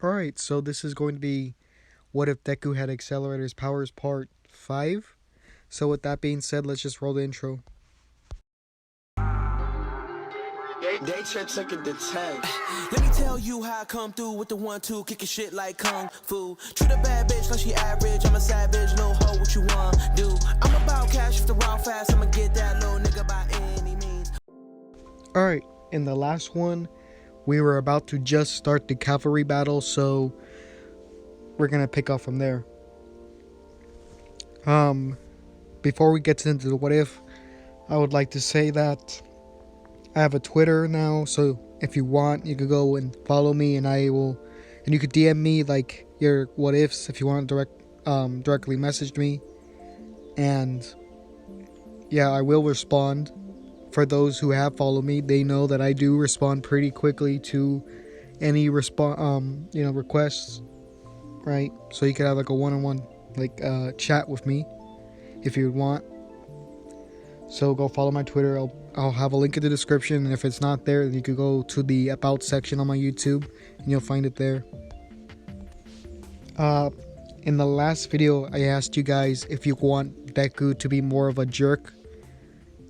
Alright, so this is going to be What If Deku Had Accelerators Powers Part 5. So with that being said, let's just roll the intro. They took it to 10. Let me tell you how I come through with the 1-2, kicking shit like kung fu. Treat a bad bitch like she average. I'm a savage, little hoe, what you want do? I'm about cash if the raw fast. I'ma get that little nigga by any means. Alright, in the last one, we were about to just start the cavalry battle, so we're gonna pick up from there. Before we get into the what if, I would like to say that I have a Twitter now, so if you want, you could go and follow me, and you could DM me like your what ifs if you want to directly message me, and yeah, I will respond. For those who have followed me, they know that I do respond pretty quickly to any requests, right? So you could have like a one-on-one chat with me if you would want. So go follow my Twitter. I'll have a link in the description, and if it's not there, then you could go to the about section on my YouTube and you'll find it there. In the last video, I asked you guys if you want Deku to be more of a jerk,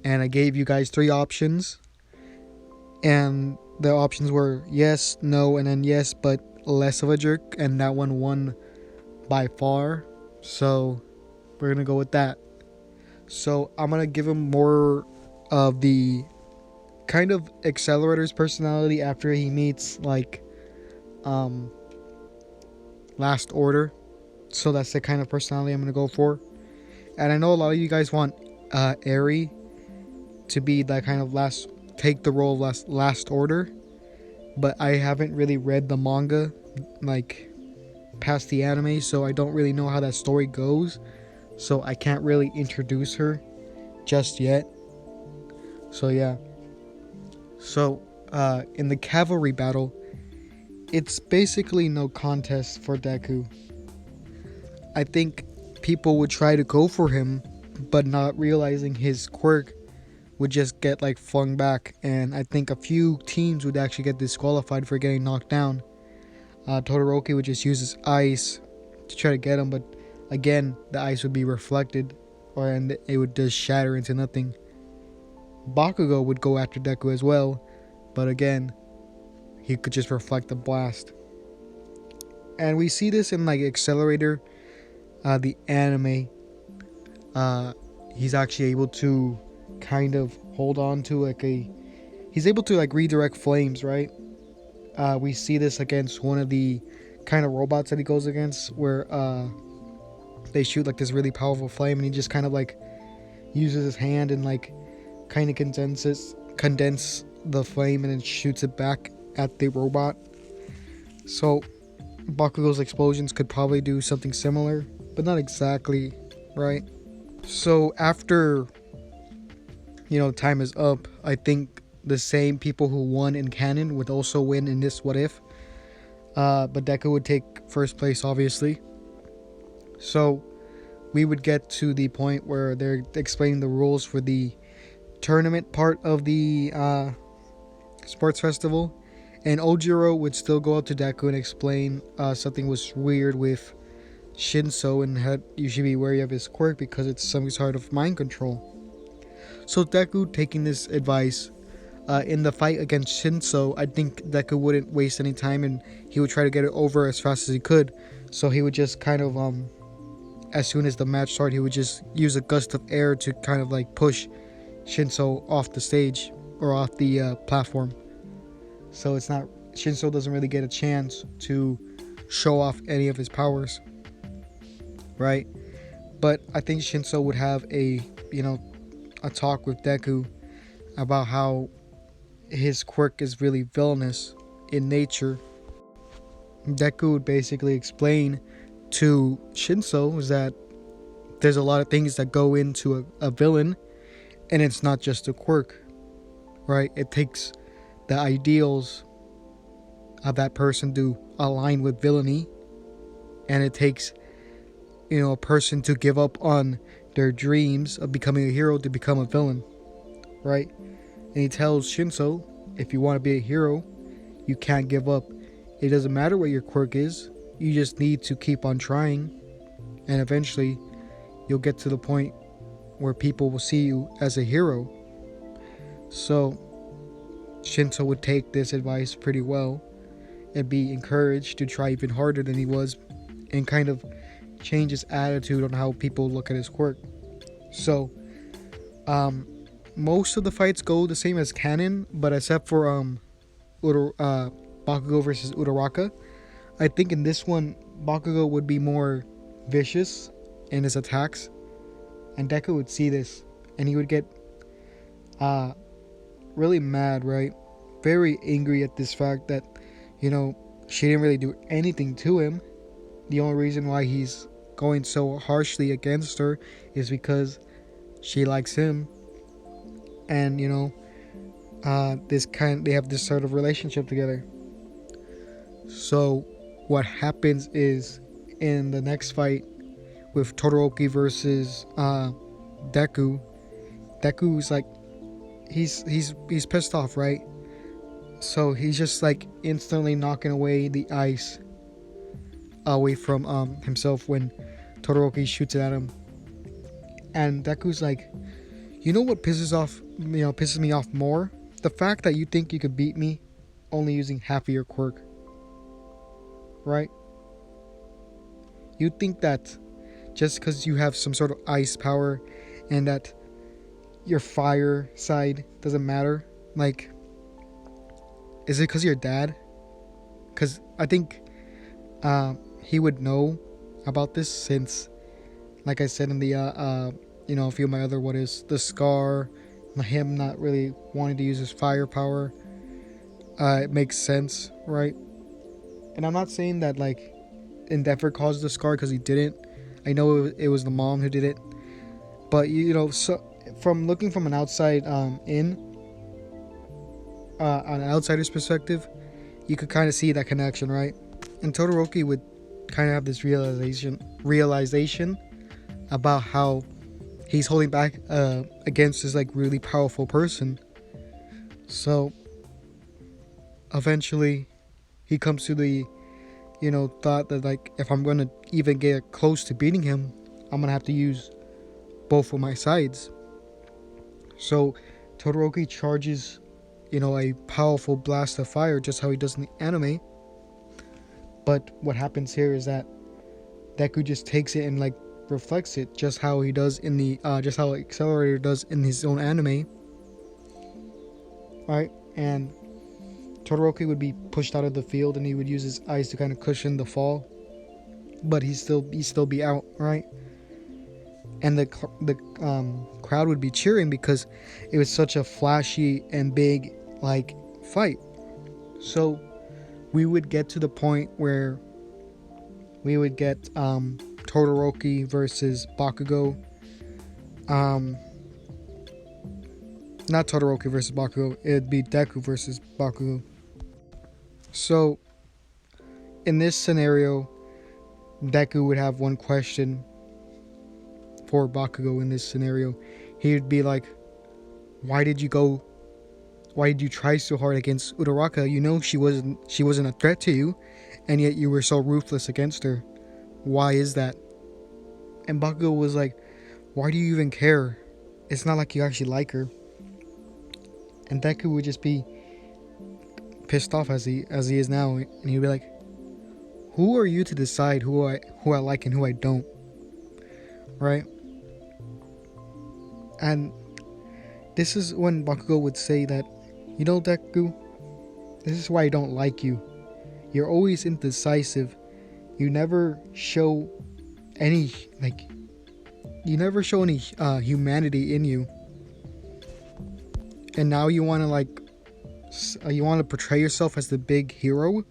and I gave you guys 3 options, and the options were yes, no, and then yes, but less of a jerk, and that one won by far, so we're gonna go with that. So I'm gonna give him more of the kind of Accelerators personality after he meets Last Order. So that's the kind of personality I'm gonna go for. And I know a lot of you guys want Eri to be that kind of take the role of last Order, but I haven't really read the manga past the anime, so I don't really know how that story goes, so I can't really introduce her just yet. So yeah, so in the cavalry battle, it's basically no contest for Deku. I think people would try to go for him, but not realizing his quirk would just get flung back, and I think a few teams would actually get disqualified for getting knocked down. Todoroki would just use his ice to try to get him, but again, the ice would be reflected, and it would just shatter into nothing. Bakugo would go after Deku as well, but again, he could just reflect the blast. And we see this in Accelerator, the anime. He's actually able to kind of hold on to he's able to redirect flames, right? We see this against one of the kind of robots that he goes against, where they shoot this really powerful flame, and he just kind of uses his hand and kind of condense the flame and then shoots it back at the robot. So Bakugo's explosions could probably do something similar, but not exactly, right? So after time is up, I think the same people who won in canon would also win in this what if, but Deku would take first place, obviously. So we would get to the point where they're explaining the rules for the tournament part of the sports festival, and Ojiro would still go up to Deku and explain something was weird with Shinso, and you should be wary of his quirk because it's some sort of mind control. So Deku, taking this advice, in the fight against Shinso, I think Deku wouldn't waste any time, and he would try to get it over as fast as he could. So he would just kind of as soon as the match started, he would just use a gust of air to kind of push Shinso off the stage or off the platform. So Shinso doesn't really get a chance to show off any of his powers, right? But I think Shinso would have a talk with Deku about how his quirk is really villainous in nature. Deku would basically explain to Shinso is that there's a lot of things that go into a villain, and it's not just a quirk, right? It takes the ideals of that person to align with villainy, and it takes a person to give up on their dreams of becoming a hero to become a villain, right? And he tells Shinso, if you want to be a hero, you can't give up It doesn't matter what your quirk is. You just need to keep on trying, and eventually you'll get to the point where people will see you as a hero. So Shinto would take this advice pretty well and be encouraged to try even harder than he was, and kind of change his attitude on how people look at his quirk. So most of the fights go the same as canon, but except for Bakugo versus Uraraka, I think in this one Bakugo would be more vicious in his attacks, and Deku would see this and he would get really mad, right? Very angry at this fact that, she didn't really do anything to him. The only reason why he's going so harshly against her is because she likes him, and they have this sort of relationship together. So what happens is, in the next fight with Todoroki versus Deku's like, he's pissed off, right? So he's just like instantly knocking away the ice away from himself when Todoroki shoots it at him. And Deku's like, you know what pisses me off more? The fact that you think you could beat me only using half of your quirk. Right? You think that just because you have some sort of ice power and that your fire side doesn't matter? Like, is it because you're dad? Because I think he would know about this, since, like I said in the a few of my other what is the scar, him not really wanting to use his firepower. It makes sense, right? And I'm not saying that like Endeavor caused the scar, because he didn't. I know it was the mom who did it, but so from looking from an outside on an outsider's perspective, you could kind of see that connection, right? And Todoroki would kind of have this realization about how he's holding back against this like really powerful person. So eventually he comes to the thought that, like, if I'm gonna even get close to beating him, I'm gonna have to use both of my sides. So Todoroki charges a powerful blast of fire, just how he does in the anime. But what happens here is that Deku just takes it and like reflects it, just how he does in the just how Accelerator does in his own anime, right? And Todoroki would be pushed out of the field, and he would use his ice to kind of cushion the fall, but he'd still be out, right? And the crowd would be cheering because it was such a flashy and big like fight. So we would get to the point where we would get Todoroki versus Bakugo. Not Todoroki versus Bakugo, it'd be Deku versus Bakugo. So in this scenario, Deku would have one question for Bakugo. In this scenario, he would be like, why did you try so hard against Uraraka? She wasn't a threat to you, and yet you were so ruthless against her. Why is that? And Bakugo was like, why do you even care? It's not like you actually like her. And Deku would just be pissed off as he is now, and he'd be like, who are you to decide who I like and who I don't? Right? And this is when Bakugo would say that, Deku, this is why I don't like you. You're always indecisive. You never show any humanity in you. And now you want to portray yourself as the big hero?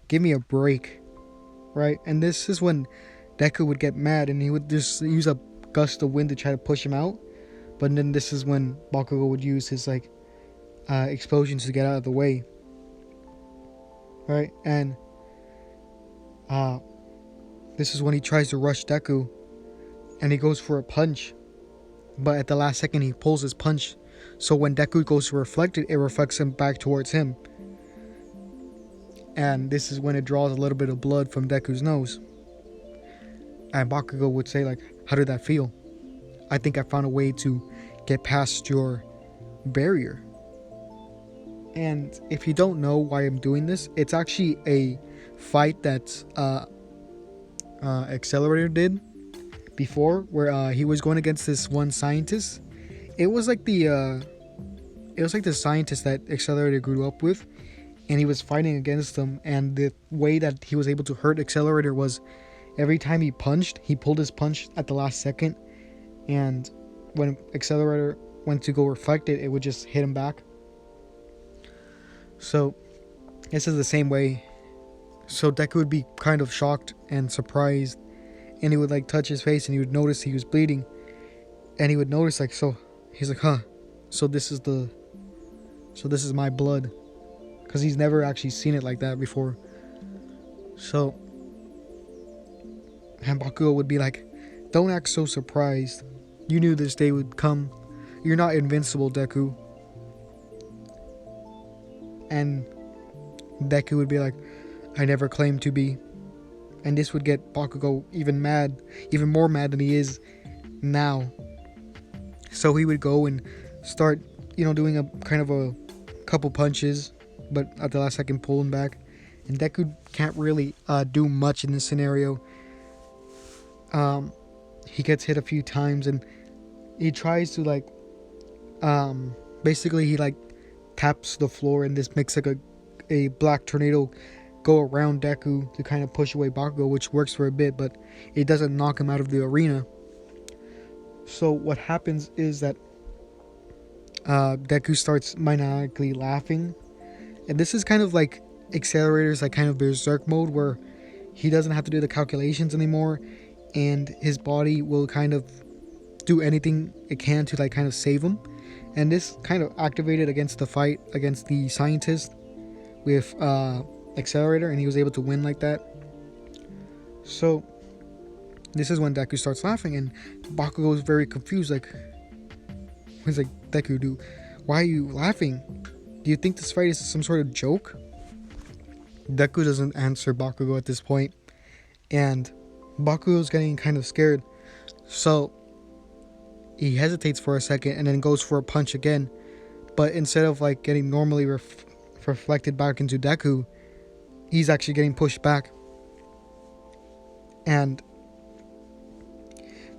Give me a break, right? And this is when Deku would get mad, and he would just use a gust of wind to try to push him out. But then this is when Bakugo would use his explosions to get out of the way, right? And this is when he tries to rush Deku, and he goes for a punch, but at the last second he pulls his punch, so when Deku goes to reflect it, it reflects him back towards him. And this is when it draws a little bit of blood from Deku's nose. And Bakugo would say like, how did that feel? I think I found a way to get past your barrier. And if you don't know why I'm doing this, it's actually a fight that Accelerator did before, where he was going against this one scientist. It was like the scientist that Accelerator grew up with, and he was fighting against them. And the way that he was able to hurt Accelerator was every time he punched, he pulled his punch at the last second, and when Accelerator went to go reflect it, it would just hit him back. So this is the same way. So Deku would be kind of shocked and surprised, and he would like touch his face, and he would notice he was bleeding, and he would notice like, so he's like, huh, so this is my blood, because he's never actually seen it like that before. So and Bakugo would be like, don't act so surprised, you knew this day would come, you're not invincible, Deku. And Deku would be like, I never claimed to be. And this would get Bakugo even more mad than he is now. So he would go and start, doing a kind of a couple punches, but at the last second pull him back. And Deku can't really do much in this scenario. He gets hit a few times, and he tries to like, basically he like taps the floor, and this makes like a black tornado go around Deku to kind of push away Bakugo, which works for a bit, but it doesn't knock him out of the arena. So what happens is that Deku starts maniacally laughing, and this is kind of like Accelerator's like kind of berserk mode, where he doesn't have to do the calculations anymore, and his body will kind of do anything it can to like kind of save him. And this kind of activated against the fight against the scientist with Accelerator, and he was able to win like that. So this is when Deku starts laughing, and Bakugo is very confused, like, he's like, Deku, dude, why are you laughing? Do you think this fight is some sort of joke? Deku doesn't answer Bakugo at this point, and Bakugo's getting kind of scared. So he hesitates for a second and then goes for a punch again, but instead of like getting normally reflected back into Deku, he's actually getting pushed back. And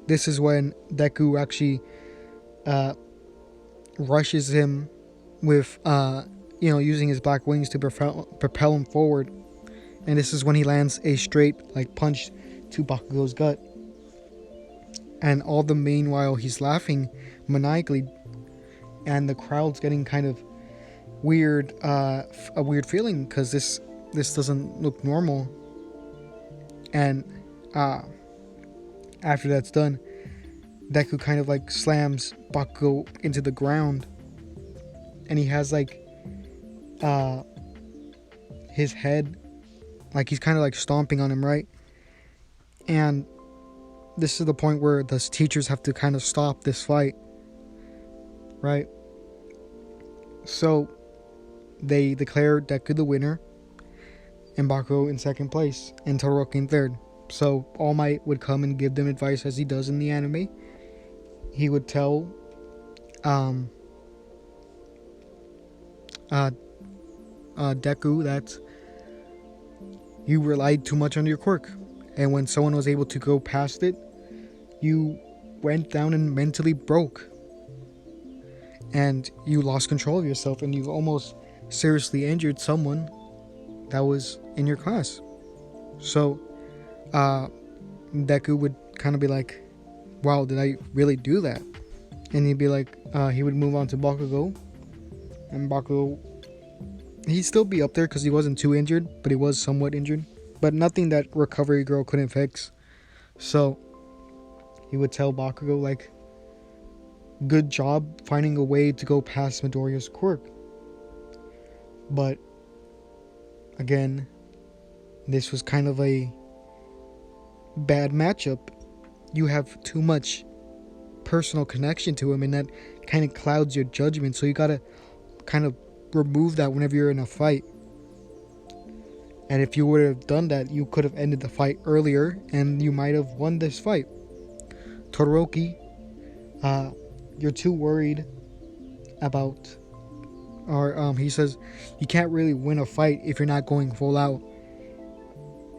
this is when Deku actually rushes him with using his black wings to propel him forward. And this is when he lands a straight like punch to Bakugo's gut. And all the meanwhile he's laughing maniacally, and the crowd's getting kind of weird, a weird feeling, because this doesn't look normal. And after that's done, Deku kind of like slams Bakugo into the ground, and he has like his head, like he's kind of like stomping on him, right? And this is the point where the teachers have to kind of stop this fight, right? So they declare Deku the winner, and Bakugo in second place, and Todoroki in third. So All Might would come and give them advice, as he does in the anime. He would tell Deku that you relied too much on your quirk, and when someone was able to go past it, you went down and mentally broke, and you lost control of yourself, and you almost seriously injured someone that was in your class. So Deku would kind of be like, wow, did I really do that? And he'd be like, he would move on to Bakugo, and Bakugo, he'd still be up there because he wasn't too injured, but he was somewhat injured, but nothing that Recovery Girl couldn't fix. So he would tell Bakugo like, good job finding a way to go past Midoriya's quirk. But again, this was kind of a bad matchup. You have too much personal connection to him, and that kind of clouds your judgment, so you gotta kind of remove that whenever you're in a fight. And if you would have done that, you could have ended the fight earlier and you might have won this fight. Todoroki, you're too worried about, or he says, you can't really win a fight if you're not going full out.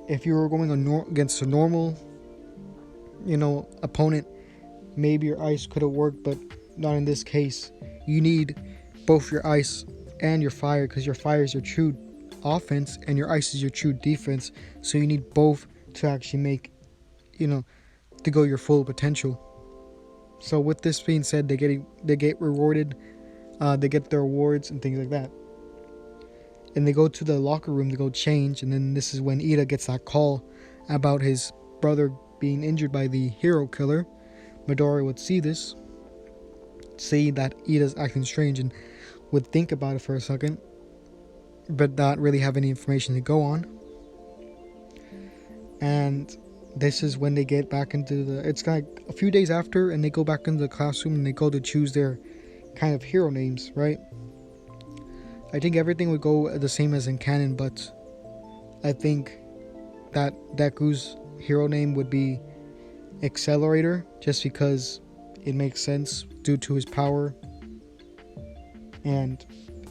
If you were going against a normal, opponent, maybe your ice could have worked, but not in this case. You need both your ice and your fire, because your fire is your true offense and your ice is your true defense. So you need both to actually make, to go your full potential. So with this being said, they get rewarded, they get their awards and things like that. And they go to the locker room to go change, and then this is when Ida gets that call about his brother being injured by the hero killer. Midori would see this, see that Ida's acting strange, and would think about it for a second, but not really have any information to go on. And this is when they get back into it's like a few days after, and they go back into the classroom and they go to choose their kind of hero names, right? I think everything would go the same as in canon, but I think that Deku's hero name would be Accelerator, just because it makes sense due to his power, and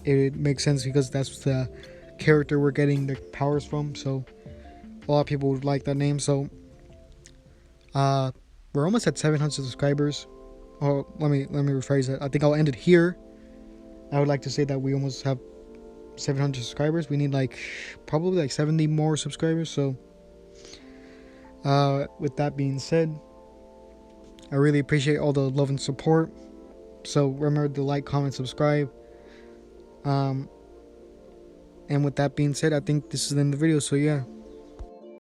it makes sense because that's the character we're getting the powers from. So a lot of people would like that name. So we're almost at 700 subscribers. Oh, let me rephrase it. I think I'll end it here. I would like to say that we almost have 700 subscribers. We need probably 70 more subscribers. So with that being said, I really appreciate all the love and support. So remember to like, comment, subscribe. And with that being said, I think this is the end of the video. So yeah.